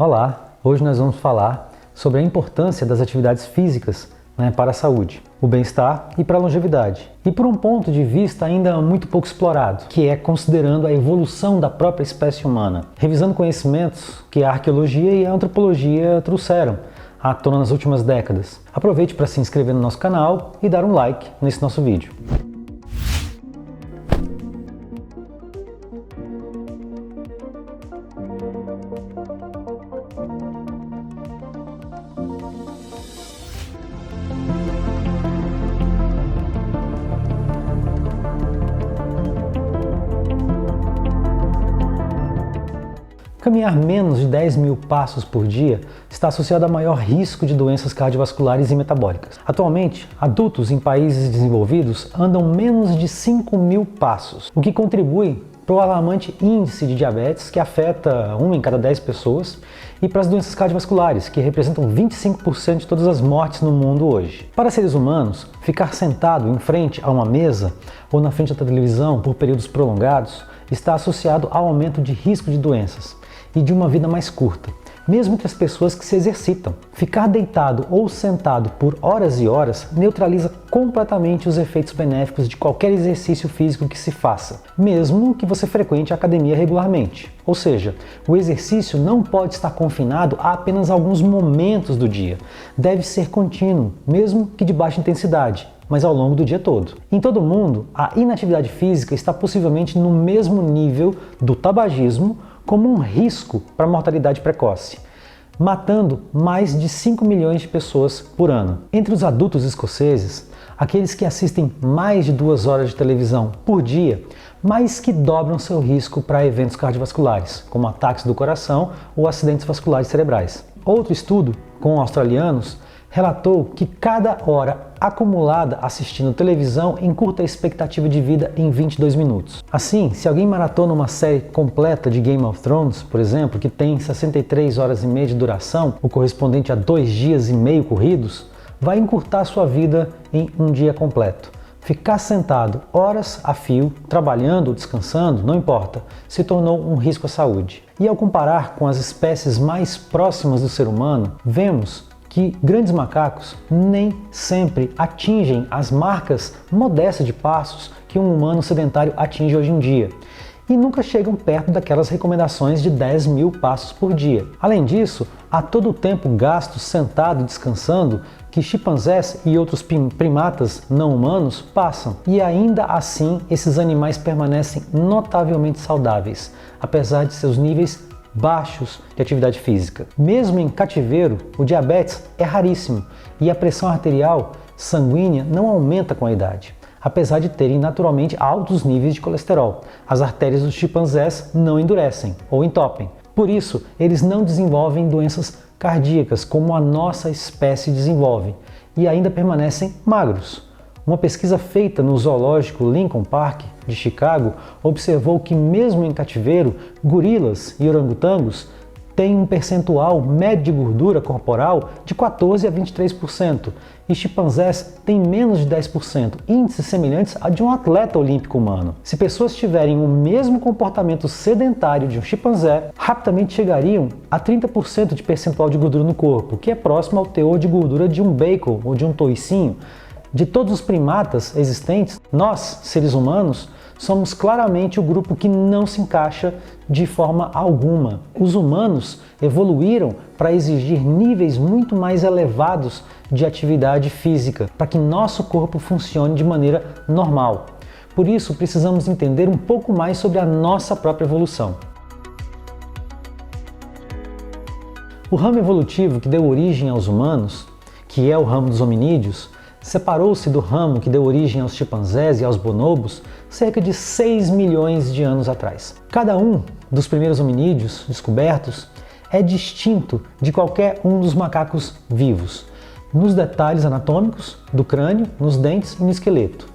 Olá, hoje nós vamos falar sobre a importância das atividades físicas para a saúde, o bem-estar e para a longevidade. E por um ponto de vista ainda muito pouco explorado, que é considerando a evolução da própria espécie humana, revisando conhecimentos que a arqueologia e a antropologia trouxeram à tona nas últimas décadas. Aproveite para se inscrever no nosso canal e dar um like nesse nosso vídeo. Caminhar menos de 10 mil passos por dia está associado a maior risco de doenças cardiovasculares e metabólicas. Atualmente, adultos em países desenvolvidos andam menos de 5 mil passos, o que contribui para o alarmante índice de diabetes, que afeta 1 em cada 10 pessoas, e para as doenças cardiovasculares, que representam 25% de todas as mortes no mundo hoje. Para seres humanos, ficar sentado em frente a uma mesa ou na frente da televisão por períodos prolongados está associado ao aumento de risco de doenças e de uma vida mais curta, mesmo que as pessoas que se exercitam. Ficar deitado ou sentado por horas e horas neutraliza completamente os efeitos benéficos de qualquer exercício físico que se faça, mesmo que você frequente a academia regularmente. Ou seja, o exercício não pode estar confinado a apenas alguns momentos do dia. Deve ser contínuo, mesmo que de baixa intensidade, mas ao longo do dia todo. Em todo o mundo, a inatividade física está possivelmente no mesmo nível do tabagismo como um risco para a mortalidade precoce, matando mais de 5 milhões de pessoas por ano. Entre os adultos escoceses, aqueles que assistem mais de 2 horas de televisão por dia, mais que dobram seu risco para eventos cardiovasculares, como ataques do coração ou acidentes vasculares cerebrais. Outro estudo com australianos relatou que cada hora acumulada assistindo televisão encurta a expectativa de vida em 22 minutos. Assim, se alguém maratona uma série completa de Game of Thrones, por exemplo, que tem 63 horas e meia de duração, o correspondente a 2 dias e meio corridos, vai encurtar sua vida em um dia completo. Ficar sentado horas a fio, trabalhando ou descansando, não importa, se tornou um risco à saúde. E ao comparar com as espécies mais próximas do ser humano, vemos que grandes macacos nem sempre atingem as marcas modestas de passos que um humano sedentário atinge hoje em dia, e nunca chegam perto daquelas recomendações de 10 mil passos por dia. Além disso, há todo o tempo gasto sentado e descansando que chimpanzés e outros primatas não humanos passam, e ainda assim esses animais permanecem notavelmente saudáveis, apesar de seus níveis baixos de atividade física. Mesmo em cativeiro, o diabetes é raríssimo e a pressão arterial sanguínea não aumenta com a idade, apesar de terem naturalmente altos níveis de colesterol. As artérias dos chimpanzés não endurecem ou entopem. Por isso, eles não desenvolvem doenças cardíacas como a nossa espécie desenvolve e ainda permanecem magros. Uma pesquisa feita no zoológico Lincoln Park de Chicago observou que mesmo em cativeiro, gorilas e orangotangos têm um percentual médio de gordura corporal de 14 a 23% e chimpanzés têm menos de 10%, índices semelhantes a de um atleta olímpico humano. Se pessoas tiverem o mesmo comportamento sedentário de um chimpanzé, rapidamente chegariam a 30% de percentual de gordura no corpo, que é próximo ao teor de gordura de um bacon ou de um toicinho. De todos os primatas existentes, nós, seres humanos, somos claramente o grupo que não se encaixa de forma alguma. Os humanos evoluíram para exigir níveis muito mais elevados de atividade física, para que nosso corpo funcione de maneira normal. Por isso, precisamos entender um pouco mais sobre a nossa própria evolução. O ramo evolutivo que deu origem aos humanos, que é o ramo dos hominídeos, separou-se do ramo que deu origem aos chimpanzés e aos bonobos cerca de 6 milhões de anos atrás. Cada um dos primeiros hominídeos descobertos é distinto de qualquer um dos macacos vivos, nos detalhes anatômicos do crânio, nos dentes e no esqueleto.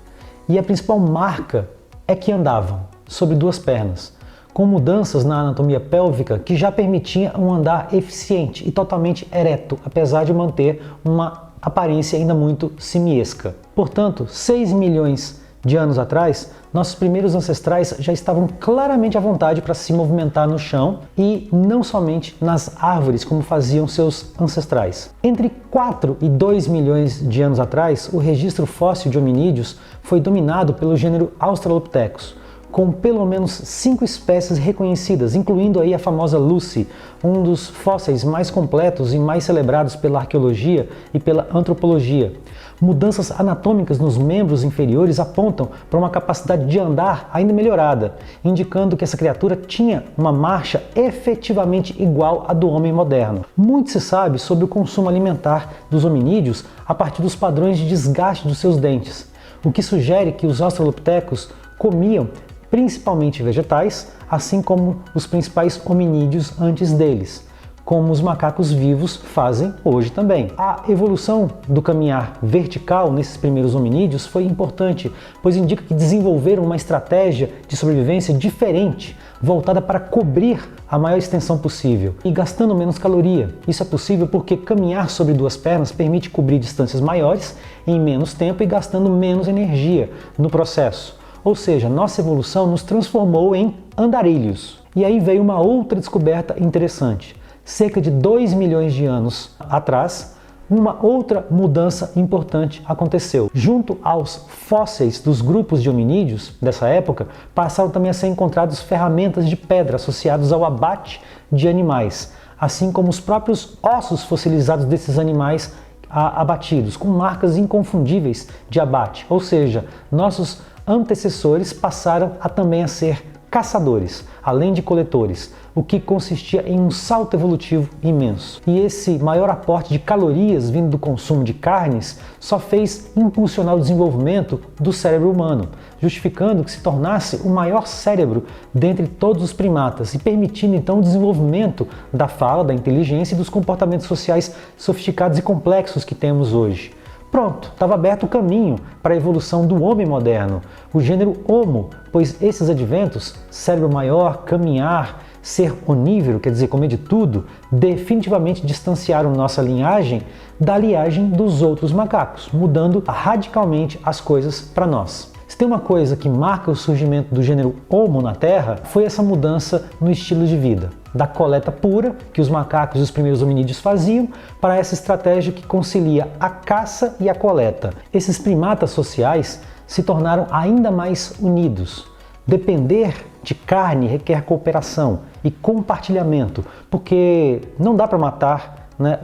E a principal marca é que andavam sobre 2 pernas, com mudanças na anatomia pélvica que já permitia um andar eficiente e totalmente ereto, apesar de manter uma aparência ainda muito simiesca. Portanto, 6 milhões de anos atrás, nossos primeiros ancestrais já estavam claramente à vontade para se movimentar no chão e não somente nas árvores como faziam seus ancestrais. Entre 4 e 2 milhões de anos atrás, o registro fóssil de hominídeos foi dominado pelo gênero Australopithecus, com pelo menos 5 espécies reconhecidas, incluindo aí a famosa Lucy, um dos fósseis mais completos e mais celebrados pela arqueologia e pela antropologia. Mudanças anatômicas nos membros inferiores apontam para uma capacidade de andar ainda melhorada, indicando que essa criatura tinha uma marcha efetivamente igual à do homem moderno. Muito se sabe sobre o consumo alimentar dos hominídeos a partir dos padrões de desgaste dos seus dentes, o que sugere que os australopithecus comiam principalmente vegetais, assim como os principais hominídeos antes deles, como os macacos vivos fazem hoje também. A evolução do caminhar vertical nesses primeiros hominídeos foi importante, pois indica que desenvolveram uma estratégia de sobrevivência diferente, voltada para cobrir a maior extensão possível e gastando menos caloria. Isso é possível porque caminhar sobre duas pernas permite cobrir distâncias maiores em menos tempo e gastando menos energia no processo. Ou seja, nossa evolução nos transformou em andarilhos. E aí veio uma outra descoberta interessante. Cerca de 2 milhões de anos atrás, uma outra mudança importante aconteceu. Junto aos fósseis dos grupos de hominídeos dessa época, passaram também a ser encontrados ferramentas de pedra associadas ao abate de animais, assim como os próprios ossos fossilizados desses animais abatidos, com marcas inconfundíveis de abate. Ou seja, nossos antecessores passaram a também a ser caçadores, além de coletores, o que consistia em um salto evolutivo imenso. E esse maior aporte de calorias vindo do consumo de carnes só fez impulsionar o desenvolvimento do cérebro humano, justificando que se tornasse o maior cérebro dentre todos os primatas e permitindo então o desenvolvimento da fala, da inteligência e dos comportamentos sociais sofisticados e complexos que temos hoje. Pronto, estava aberto o caminho para a evolução do homem moderno, o gênero Homo, pois esses adventos, cérebro maior, caminhar, ser onívoro, quer dizer, comer de tudo, definitivamente distanciaram nossa linhagem da linhagem dos outros macacos, mudando radicalmente as coisas para nós. Se tem uma coisa que marca o surgimento do gênero Homo na Terra, foi essa mudança no estilo de vida, da coleta pura, que os macacos e os primeiros hominídeos faziam, para essa estratégia que concilia a caça e a coleta. Esses primatas sociais se tornaram ainda mais unidos. Depender de carne requer cooperação e compartilhamento, porque não dá para matar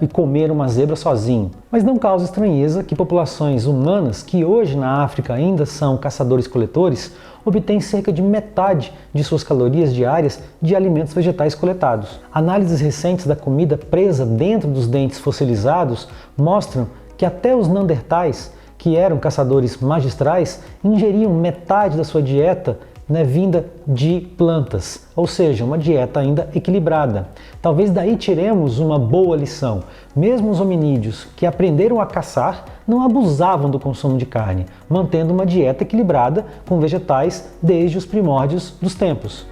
e comer uma zebra sozinho. Mas não causa estranheza que populações humanas, que hoje na África ainda são caçadores-coletores, obtêm cerca de metade de suas calorias diárias de alimentos vegetais coletados. Análises recentes da comida presa dentro dos dentes fossilizados mostram que até os neandertais, que eram caçadores magistrais, ingeriam metade da sua dieta vinda de plantas, ou seja, uma dieta ainda equilibrada. Talvez daí tiremos uma boa lição. Mesmo os hominídeos que aprenderam a caçar não abusavam do consumo de carne, mantendo uma dieta equilibrada com vegetais desde os primórdios dos tempos.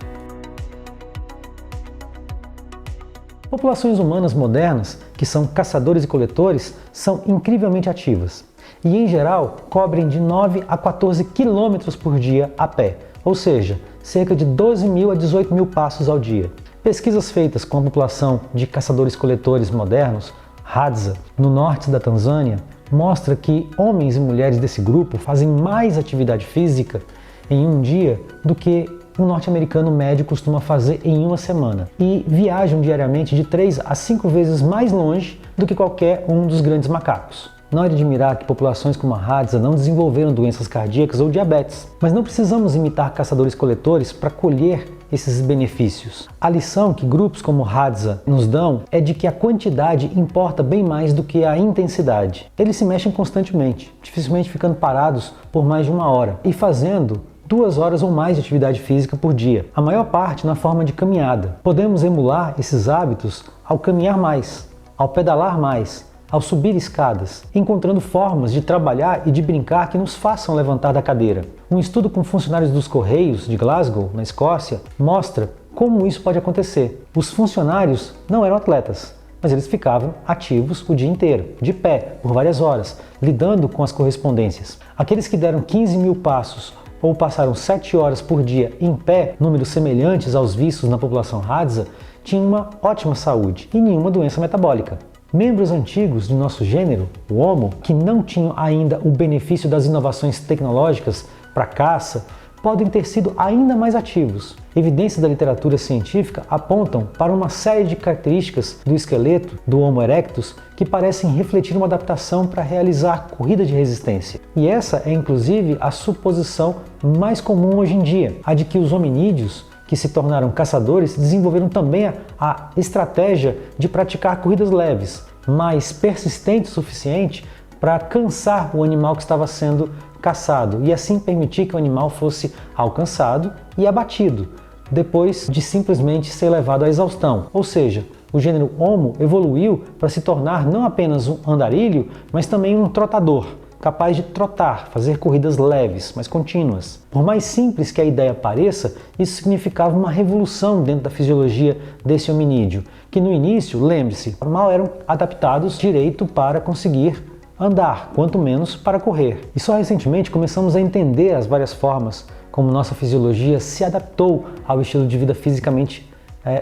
Populações humanas modernas, que são caçadores e coletores, são incrivelmente ativas e, em geral, cobrem de 9 a 14 quilômetros por dia a pé, ou seja, cerca de 12 mil a 18 mil passos ao dia. Pesquisas feitas com a população de caçadores-coletores modernos, Hadza, no norte da Tanzânia, mostra que homens e mulheres desse grupo fazem mais atividade física em um dia do que um norte-americano médio costuma fazer em uma semana e viajam diariamente de 3 a 5 vezes mais longe do que qualquer um dos grandes macacos. Não é de admirar que populações como a Hadza não desenvolveram doenças cardíacas ou diabetes, mas não precisamos imitar caçadores-coletores para colher esses benefícios. A lição que grupos como Hadza nos dão é de que a quantidade importa bem mais do que a intensidade. Eles se mexem constantemente, dificilmente ficando parados por mais de 1 hora e fazendo 2 horas ou mais de atividade física por dia, a maior parte na forma de caminhada. Podemos emular esses hábitos ao caminhar mais, ao pedalar mais, ao subir escadas, encontrando formas de trabalhar e de brincar que nos façam levantar da cadeira. Um estudo com funcionários dos Correios de Glasgow, na Escócia, mostra como isso pode acontecer. Os funcionários não eram atletas, mas eles ficavam ativos o dia inteiro, de pé, por várias horas, lidando com as correspondências. Aqueles que deram 15 mil passos ou passaram 7 horas por dia em pé, números semelhantes aos vistos na população Hadza, tinham uma ótima saúde e nenhuma doença metabólica. Membros antigos de nosso gênero, o Homo, que não tinham ainda o benefício das inovações tecnológicas para caça, podem ter sido ainda mais ativos. Evidências da literatura científica apontam para uma série de características do esqueleto do Homo erectus que parecem refletir uma adaptação para realizar corrida de resistência. E essa é inclusive a suposição mais comum hoje em dia, a de que os hominídeos que se tornaram caçadores desenvolveram também a estratégia de praticar corridas leves, mas persistentes o suficiente para cansar o animal que estava sendo caçado e assim permitir que o animal fosse alcançado e abatido, depois de simplesmente ser levado à exaustão. Ou seja, o gênero Homo evoluiu para se tornar não apenas um andarilho, mas também um trotador, capaz de trotar, fazer corridas leves, mas contínuas. Por mais simples que a ideia pareça, isso significava uma revolução dentro da fisiologia desse hominídeo, que no início, lembre-se, mal eram adaptados direito para conseguir andar, quanto menos para correr. E só recentemente começamos a entender as várias formas como nossa fisiologia se adaptou ao estilo de vida fisicamente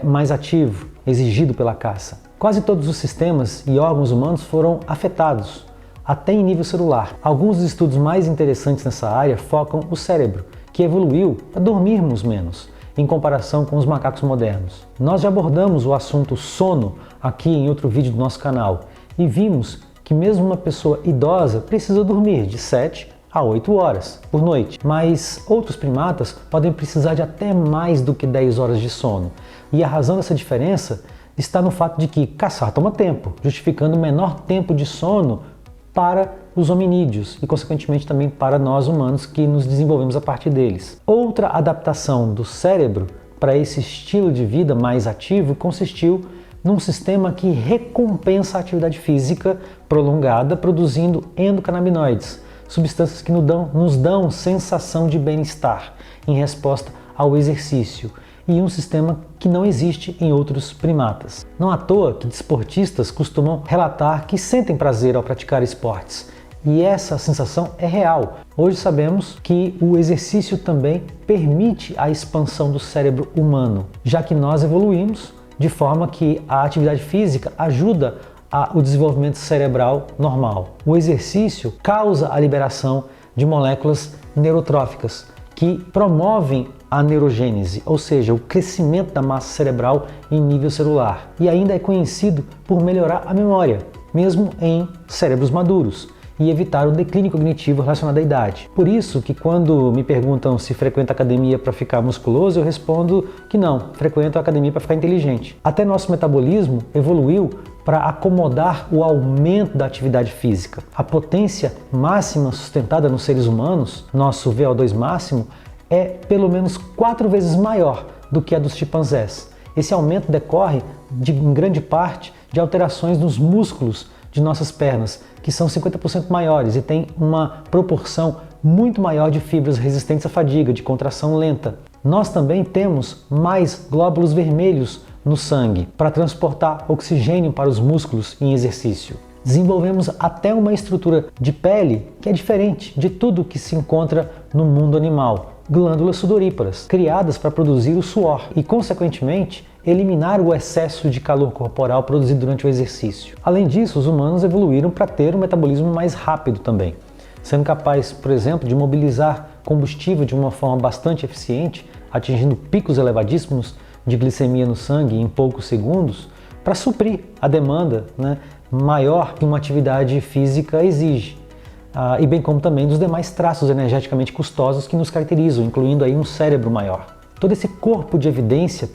mais ativo, exigido pela caça. Quase todos os sistemas e órgãos humanos foram afetados, até em nível celular. Alguns dos estudos mais interessantes nessa área focam o cérebro, que evoluiu para dormirmos menos, em comparação com os macacos modernos. Nós já abordamos o assunto sono aqui em outro vídeo do nosso canal e vimos que mesmo uma pessoa idosa precisa dormir de 7 a 8 horas por noite, mas outros primatas podem precisar de até mais do que 10 horas de sono. E a razão dessa diferença está no fato de que caçar toma tempo, justificando o menor tempo de sono para os hominídeos e, consequentemente, também para nós humanos que nos desenvolvemos a partir deles. Outra adaptação do cérebro para esse estilo de vida mais ativo consistiu num sistema que recompensa a atividade física prolongada produzindo endocannabinoides, substâncias que nos dão sensação de bem-estar em resposta ao exercício, e um sistema que não existe em outros primatas. Não à toa que desportistas costumam relatar que sentem prazer ao praticar esportes, e essa sensação é real. Hoje sabemos que o exercício também permite a expansão do cérebro humano, já que nós evoluímos de forma que a atividade física ajuda o desenvolvimento cerebral normal. O exercício causa a liberação de moléculas neurotróficas que promovem a neurogênese, ou seja, o crescimento da massa cerebral em nível celular. E ainda é conhecido por melhorar a memória, mesmo em cérebros maduros, e evitar o declínio cognitivo relacionado à idade. Por isso que quando me perguntam se frequento a academia para ficar musculoso, eu respondo que não, frequento a academia para ficar inteligente. Até nosso metabolismo evoluiu para acomodar o aumento da atividade física. A potência máxima sustentada nos seres humanos, nosso VO2 máximo, é pelo menos 4 vezes maior do que a dos chimpanzés. Esse aumento decorre, em grande parte, de alterações nos músculos de nossas pernas, que são 50% maiores e tem uma proporção muito maior de fibras resistentes à fadiga, de contração lenta. Nós também temos mais glóbulos vermelhos no sangue para transportar oxigênio para os músculos em exercício. Desenvolvemos até uma estrutura de pele que é diferente de tudo que se encontra no mundo animal. Glândulas sudoríparas, criadas para produzir o suor e, consequentemente, eliminar o excesso de calor corporal produzido durante o exercício. Além disso, os humanos evoluíram para ter um metabolismo mais rápido também, sendo capaz, por exemplo, de mobilizar combustível de uma forma bastante eficiente, atingindo picos elevadíssimos de glicemia no sangue em poucos segundos, para suprir a demanda maior que uma atividade física exige. E bem como também dos demais traços energeticamente custosos que nos caracterizam, incluindo aí um cérebro maior. Todo esse corpo de evidência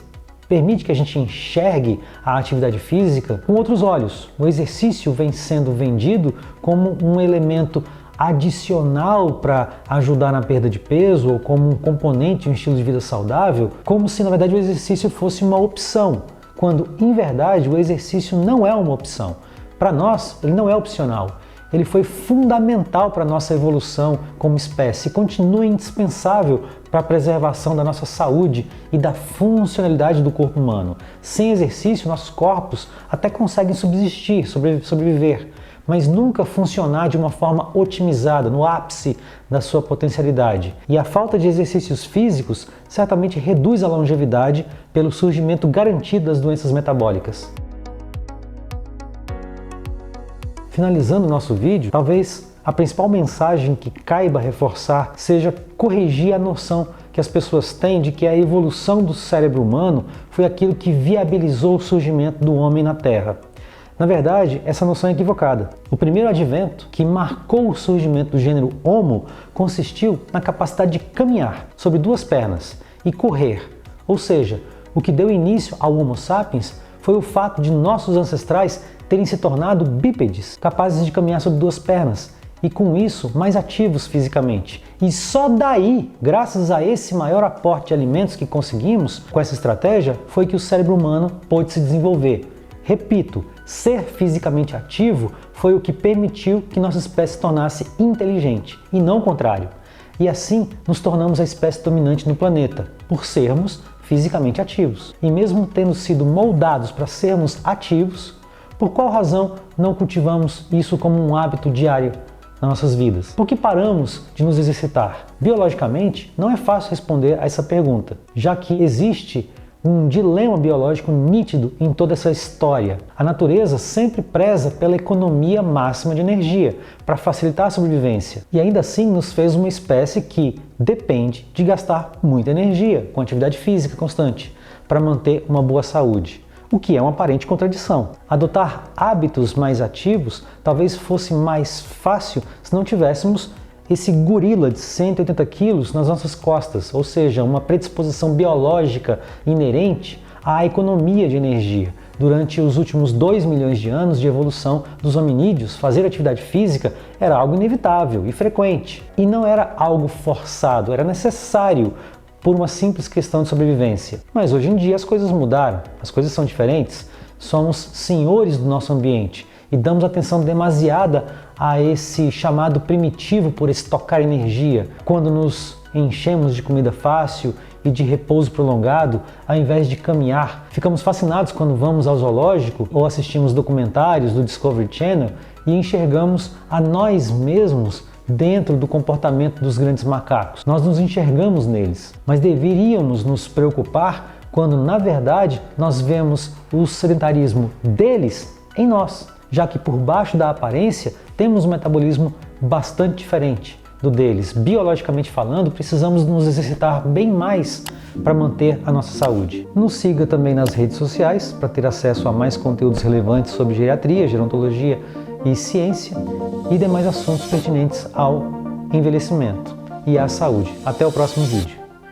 permite que a gente enxergue a atividade física com outros olhos. O exercício vem sendo vendido como um elemento adicional para ajudar na perda de peso ou como um componente de um estilo de vida saudável, como se na verdade o exercício fosse uma opção, quando em verdade o exercício não é uma opção. Para nós, ele não é opcional. Ele foi fundamental para a nossa evolução como espécie e continua indispensável para a preservação da nossa saúde e da funcionalidade do corpo humano. Sem exercício, nossos corpos até conseguem subsistir, sobreviver, mas nunca funcionar de uma forma otimizada, no ápice da sua potencialidade. E a falta de exercícios físicos certamente reduz a longevidade pelo surgimento garantido das doenças metabólicas. Finalizando o nosso vídeo, talvez a principal mensagem que caiba reforçar seja corrigir a noção que as pessoas têm de que a evolução do cérebro humano foi aquilo que viabilizou o surgimento do homem na Terra. Na verdade, essa noção é equivocada. O primeiro advento, que marcou o surgimento do gênero Homo, consistiu na capacidade de caminhar sobre duas pernas e correr. Ou seja, o que deu início ao Homo sapiens foi o fato de nossos ancestrais terem se tornado bípedes, capazes de caminhar sobre duas pernas e, com isso, mais ativos fisicamente. E só daí, graças a esse maior aporte de alimentos que conseguimos com essa estratégia, foi que o cérebro humano pôde se desenvolver. Repito, ser fisicamente ativo foi o que permitiu que nossa espécie se tornasse inteligente, e não o contrário. E assim nos tornamos a espécie dominante no planeta, por sermos fisicamente ativos. E mesmo tendo sido moldados para sermos ativos, por qual razão não cultivamos isso como um hábito diário nas nossas vidas? Por que paramos de nos exercitar? Biologicamente, não é fácil responder a essa pergunta, já que existe um dilema biológico nítido em toda essa história. A natureza sempre preza pela economia máxima de energia para facilitar a sobrevivência e ainda assim nos fez uma espécie que depende de gastar muita energia com atividade física constante para manter uma boa saúde, o que é uma aparente contradição. Adotar hábitos mais ativos talvez fosse mais fácil se não tivéssemos esse gorila de 180 quilos nas nossas costas, ou seja, uma predisposição biológica inerente à economia de energia. Durante os últimos 2 milhões de anos de evolução dos hominídeos, fazer atividade física era algo inevitável e frequente. E não era algo forçado, era necessário por uma simples questão de sobrevivência. Mas hoje em dia as coisas mudaram, as coisas são diferentes, somos senhores do nosso ambiente e damos atenção demasiada a esse chamado primitivo por estocar energia. Quando nos enchemos de comida fácil e de repouso prolongado, ao invés de caminhar, ficamos fascinados quando vamos ao zoológico ou assistimos documentários do Discovery Channel e enxergamos a nós mesmos dentro do comportamento dos grandes macacos. Nós nos enxergamos neles, mas deveríamos nos preocupar quando, na verdade, nós vemos o sedentarismo deles em nós, já que por baixo da aparência temos um metabolismo bastante diferente do deles. Biologicamente falando, precisamos nos exercitar bem mais para manter a nossa saúde. Nos siga também nas redes sociais para ter acesso a mais conteúdos relevantes sobre geriatria, gerontologia e ciência e demais assuntos pertinentes ao envelhecimento e à saúde. Até o próximo vídeo.